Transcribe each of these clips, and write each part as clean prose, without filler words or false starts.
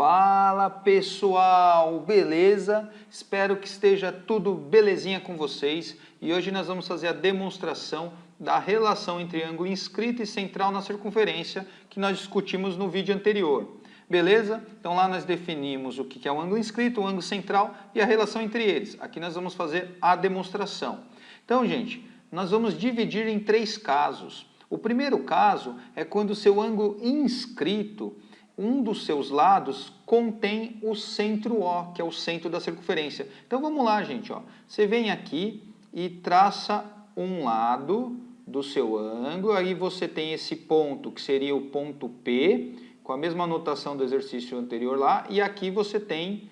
Fala pessoal, beleza? Espero que esteja tudo belezinha com vocês e hoje nós vamos fazer a demonstração da relação entre ângulo inscrito e central na circunferência que nós discutimos no vídeo anterior. Beleza? Então lá nós definimos o que é o ângulo inscrito, o ângulo central e a relação entre eles. Aqui nós vamos fazer a demonstração. Então, gente, nós vamos dividir em três casos. O primeiro caso é quando o seu ângulo inscrito, um dos seus lados contém o centro O, que é o centro da circunferência. Então vamos lá, gente. Ó. Você vem aqui e traça um lado do seu ângulo. Aí você tem esse ponto, que seria o ponto P, com a mesma notação do exercício anterior lá. E aqui você tem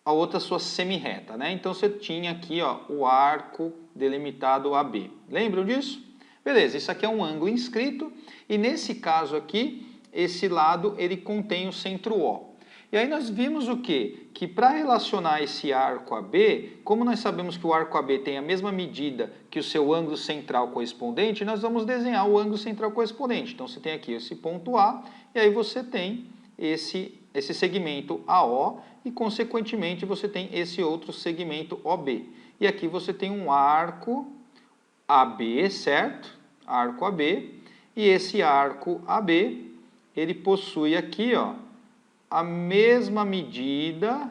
a outra sua semirreta, né? Então você tinha aqui ó, o arco delimitado AB. Lembram disso? Beleza, isso aqui é um ângulo inscrito. E nesse caso aqui, esse lado ele contém o centro O. E aí nós vimos o quê? Que para relacionar esse arco AB, como nós sabemos que o arco AB tem a mesma medida que o seu ângulo central correspondente, nós vamos desenhar o ângulo central correspondente. Então você tem aqui esse ponto A, e aí você tem esse segmento AO, e consequentemente você tem esse outro segmento OB. E aqui você tem um arco AB, certo? Arco AB, e esse arco AB ele possui aqui ó, a mesma medida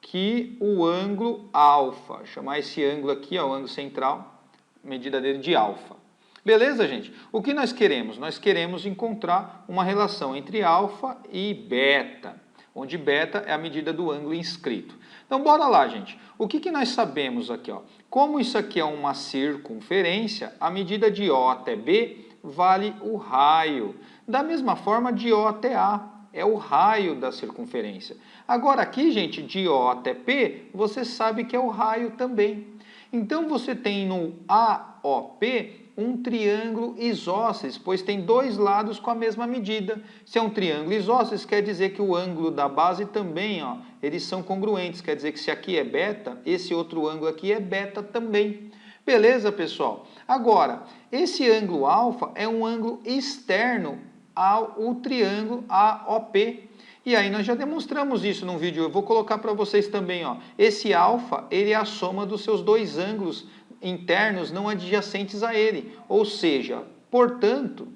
que o ângulo alfa. Chamar esse ângulo aqui, ó, o ângulo central, medida dele de alfa. Beleza, gente? O que nós queremos? Nós queremos encontrar uma relação entre alfa e beta, onde beta é a medida do ângulo inscrito. Então, bora lá, gente. O que nós sabemos aqui? Ó? Como isso aqui é uma circunferência, a medida de O até B vale o raio. Da mesma forma, de O até A é o raio da circunferência. Agora aqui, gente, de O até P, você sabe que é o raio também. Então, você tem no AOP um triângulo isósceles, pois tem dois lados com a mesma medida. Se é um triângulo isósceles, quer dizer que o ângulo da base também, ó, eles são congruentes. Quer dizer que se aqui é beta, esse outro ângulo aqui é beta também. Beleza, pessoal? Agora, esse ângulo alfa é um ângulo externo ao triângulo AOP. E aí nós já demonstramos isso num vídeo. Eu vou colocar para vocês também. Ó. Esse alfa ele é a soma dos seus dois ângulos internos não adjacentes a ele. Ou seja, portanto,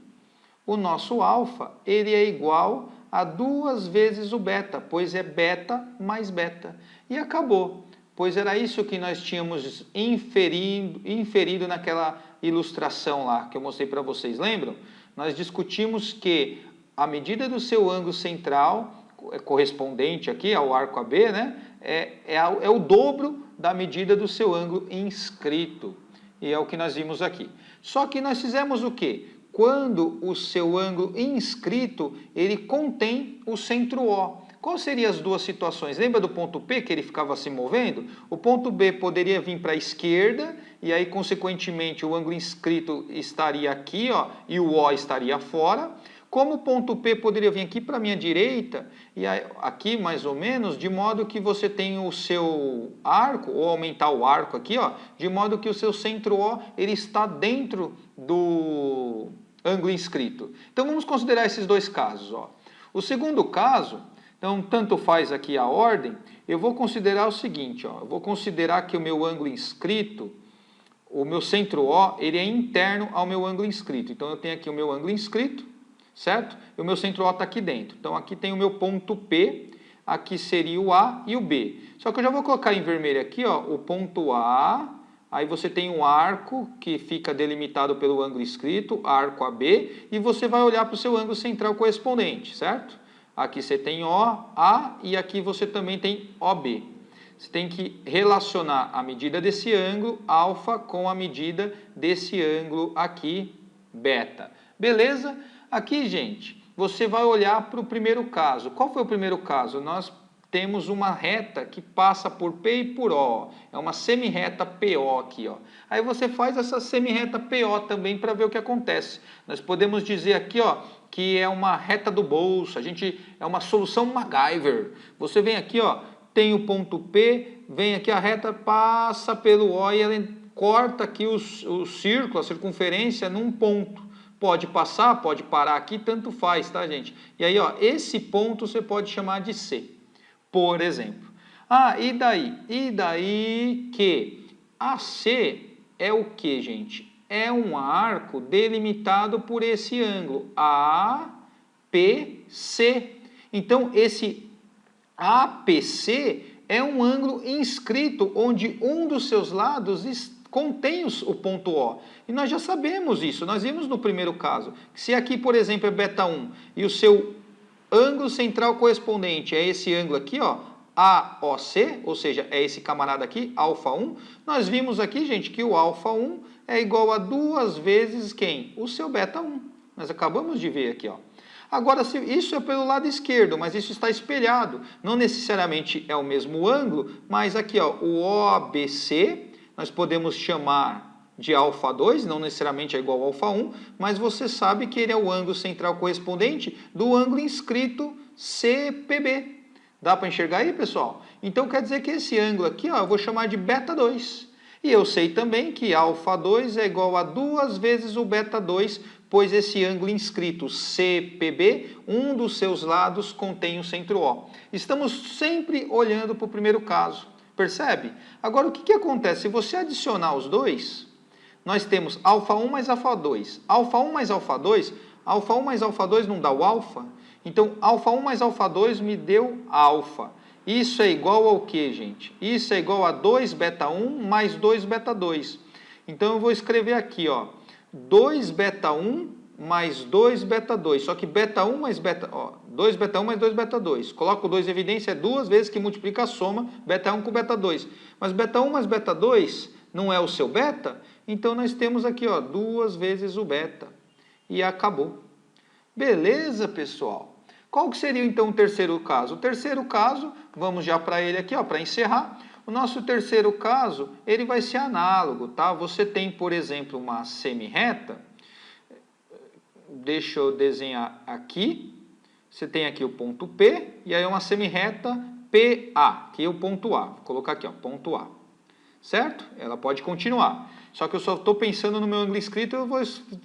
o nosso alfa ele é igual a 2 vezes o beta, pois é beta mais beta. E acabou. Pois era isso que nós tínhamos inferido naquela ilustração lá que eu mostrei para vocês. Lembram? Nós discutimos que a medida do seu ângulo central, correspondente aqui ao arco AB, né, é o dobro da medida do seu ângulo inscrito. E é o que nós vimos aqui. Só que nós fizemos o quê? Quando o seu ângulo inscrito, ele contém o centro O. Quais seriam as duas situações? Lembra do ponto P que ele ficava se movendo? O ponto B poderia vir para a esquerda e aí, consequentemente, o ângulo inscrito estaria aqui ó, e o O estaria fora. Como o ponto P poderia vir aqui para a minha direita e aí, aqui mais ou menos, de modo que você tem o seu arco, ou aumentar o arco aqui, ó, de modo que o seu centro O ele está dentro do ângulo inscrito. Então vamos considerar esses dois casos. Ó. O segundo caso... Então, tanto faz aqui a ordem, eu vou considerar o seguinte, ó, eu vou considerar que o meu ângulo inscrito, o meu centro O, ele é interno ao meu ângulo inscrito. Então, eu tenho aqui o meu ângulo inscrito, certo? E o meu centro O está aqui dentro. Então, aqui tem o meu ponto P, aqui seria o A e o B. Só que eu já vou colocar em vermelho aqui, ó, o ponto A, aí você tem um arco que fica delimitado pelo ângulo inscrito, arco AB, e você vai olhar para o seu ângulo central correspondente, certo? Aqui você tem OA e aqui você também tem OB. Você tem que relacionar a medida desse ângulo alfa com a medida desse ângulo aqui beta. Beleza? Aqui, gente, você vai olhar para o primeiro caso. Qual foi o primeiro caso? Nós temos uma reta que passa por P e por O. É uma semirreta PO aqui. Ó. Aí você faz essa semirreta PO também para ver o que acontece. Nós podemos dizer aqui, ó, que é uma reta do bolso, é uma solução MacGyver. Você vem aqui, ó, tem o ponto P, vem aqui a reta, passa pelo O e ela corta aqui o círculo, a circunferência num ponto. Pode passar, pode parar aqui, tanto faz, tá, gente? E aí, ó, esse ponto você pode chamar de C, por exemplo. Ah, e daí? E daí que AC é o que, gente? É um arco delimitado por esse ângulo, APC. Então, esse APC é um ângulo inscrito, onde um dos seus lados contém o ponto O. E nós já sabemos isso, nós vimos no primeiro caso. Se aqui, por exemplo, é beta1 e o seu ângulo central correspondente é esse ângulo aqui, ó, AOC, ou seja, é esse camarada aqui, alfa1, nós vimos aqui, gente, que o alfa1 é igual a 2 vezes quem? O seu beta1. Nós acabamos de ver aqui, ó. Agora, isso é pelo lado esquerdo, mas isso está espelhado. Não necessariamente é o mesmo ângulo, mas aqui, ó, o OBC, nós podemos chamar de alfa2, não necessariamente é igual ao alfa1, mas você sabe que ele é o ângulo central correspondente do ângulo inscrito CPB. Dá para enxergar aí, pessoal? Então, quer dizer que esse ângulo aqui, ó, eu vou chamar de beta2. E eu sei também que alfa2 é igual a 2 vezes o beta2, pois esse ângulo inscrito CPB, um dos seus lados contém o centro O. Estamos sempre olhando para o primeiro caso, percebe? Agora, o que acontece? Se você adicionar os dois, nós temos alfa1 mais alfa2. Alfa1 mais alfa2, alfa1 mais alfa2 não dá o alfa? Então, alfa1 mais alfa2 me deu alfa. Isso é igual ao que, gente? Isso é igual a 2 beta1 mais 2 beta2. Então, eu vou escrever aqui, ó, 2 beta1 mais 2 beta2. Só que beta1 mais beta... Ó, 2 beta1 mais 2 beta2. Coloco o 2 em evidência, é 2 vezes que multiplica a soma beta1 com beta2. Mas beta1 mais beta2 não é o seu beta? Então, nós temos aqui, ó, 2 vezes o beta. E acabou. Beleza, pessoal? Qual que seria, então, o terceiro caso? O terceiro caso, vamos já para ele aqui, ó, para encerrar. O nosso terceiro caso, ele vai ser análogo, tá? Você tem, por exemplo, uma semirreta. Deixa eu desenhar aqui. Você tem aqui o ponto P, e aí uma semirreta PA, que é o ponto A. Vou colocar aqui, ó, ponto A. Certo? Ela pode continuar. Só que eu só estou pensando no meu ângulo inscrito, eu vou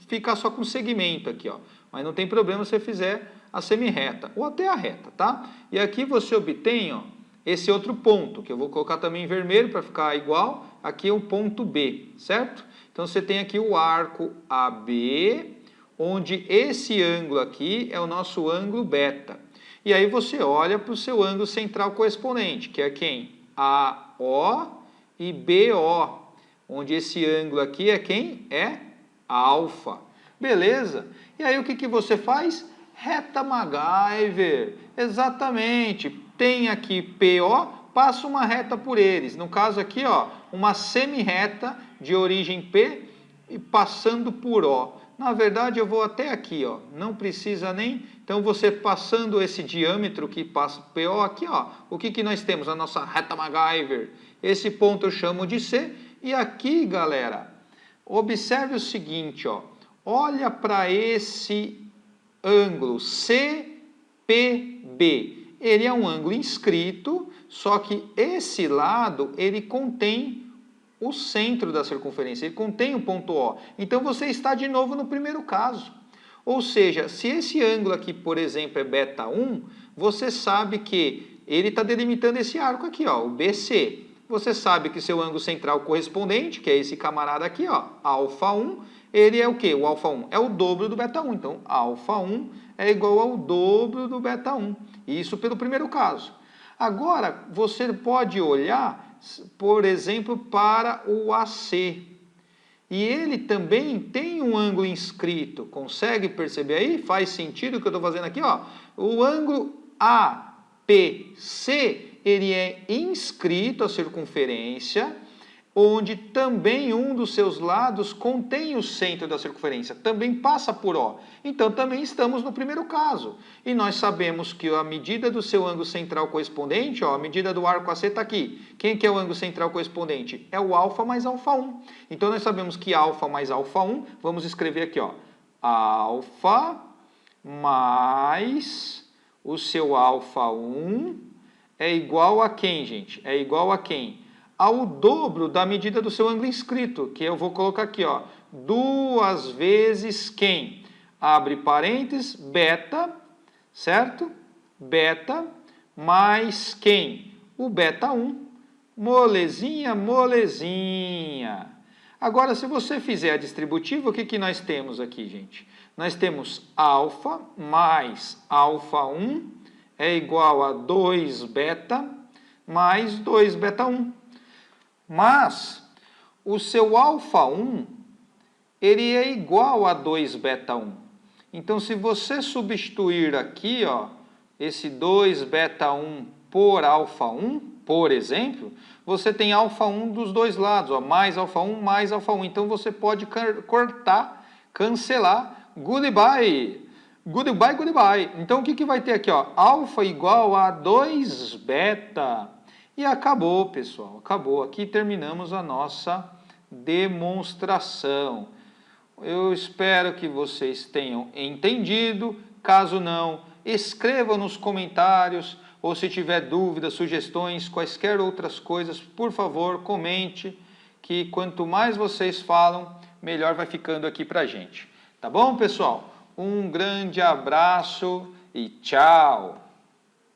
ficar só com segmento aqui, ó. Mas não tem problema se você fizer a semirreta, ou até a reta, tá? E aqui você obtém, ó, esse outro ponto, que eu vou colocar também em vermelho para ficar igual. Aqui é o ponto B, certo? Então você tem aqui o arco AB, onde esse ângulo aqui é o nosso ângulo beta. E aí você olha para o seu ângulo central correspondente, que é quem? AO e BO, onde esse ângulo aqui é quem? É alfa. Beleza? E aí o que você faz? Reta MacGyver. Exatamente. Tem aqui PO, passa uma reta por eles. No caso aqui, ó, uma semirreta de origem P e passando por O. Na verdade, eu vou até aqui, ó. Não precisa nem... Então, você passando esse diâmetro que passa PO aqui, ó. O que nós temos? A nossa reta MacGyver. Esse ponto eu chamo de C. E aqui, galera, observe o seguinte, ó. Olha para esse ângulo CPB. Ele é um ângulo inscrito, só que esse lado, ele contém o centro da circunferência, ele contém o ponto O. Então, você está de novo no primeiro caso. Ou seja, se esse ângulo aqui, por exemplo, é beta1, você sabe que ele está delimitando esse arco aqui, ó, o BC. Você sabe que seu ângulo central correspondente, que é esse camarada aqui, ó, alfa1, ele é o quê? O alfa1 é o dobro do beta1. Então, alfa1 é igual ao dobro do beta1. Isso pelo primeiro caso. Agora, você pode olhar, por exemplo, para o AC. E ele também tem um ângulo inscrito. Consegue perceber aí? Faz sentido o que eu estou fazendo aqui, ó. O ângulo APC, ele é inscrito à circunferência, onde também um dos seus lados contém o centro da circunferência, também passa por O. Então, também estamos no primeiro caso. E nós sabemos que a medida do seu ângulo central correspondente, ó, a medida do arco AC está aqui. Quem que é o ângulo central correspondente? É o alfa mais alfa1. Então, nós sabemos que alfa mais alfa1, vamos escrever aqui, ó, alfa mais o seu alfa1 é igual a quem, gente? É igual a quem? Ao dobro da medida do seu ângulo inscrito, que eu vou colocar aqui, ó, 2 vezes quem? abre parênteses, beta, certo? Beta mais quem? O beta 1, molezinha, molezinha. Agora, se você fizer a distributiva, o que nós temos aqui, gente? Nós temos alfa mais alfa 1 é igual a 2 beta mais 2 beta 1. Mas o seu alfa 1, ele é igual a 2 beta 1. Então, se você substituir aqui, ó, esse 2 beta 1 por alfa 1, por exemplo, você tem alfa 1 dos dois lados, ó, mais alfa 1, mais alfa 1. Então, você pode cortar, cancelar, goodbye. Goodbye, goodbye. Então, o que vai ter aqui? Ó? Alfa igual a 2 beta. E acabou, pessoal. Acabou. Aqui terminamos a nossa demonstração. Eu espero que vocês tenham entendido. Caso não, escreva nos comentários. Ou se tiver dúvidas, sugestões, quaisquer outras coisas, por favor, comente. Que quanto mais vocês falam, melhor vai ficando aqui pra gente. Tá bom, pessoal? Um grande abraço e tchau!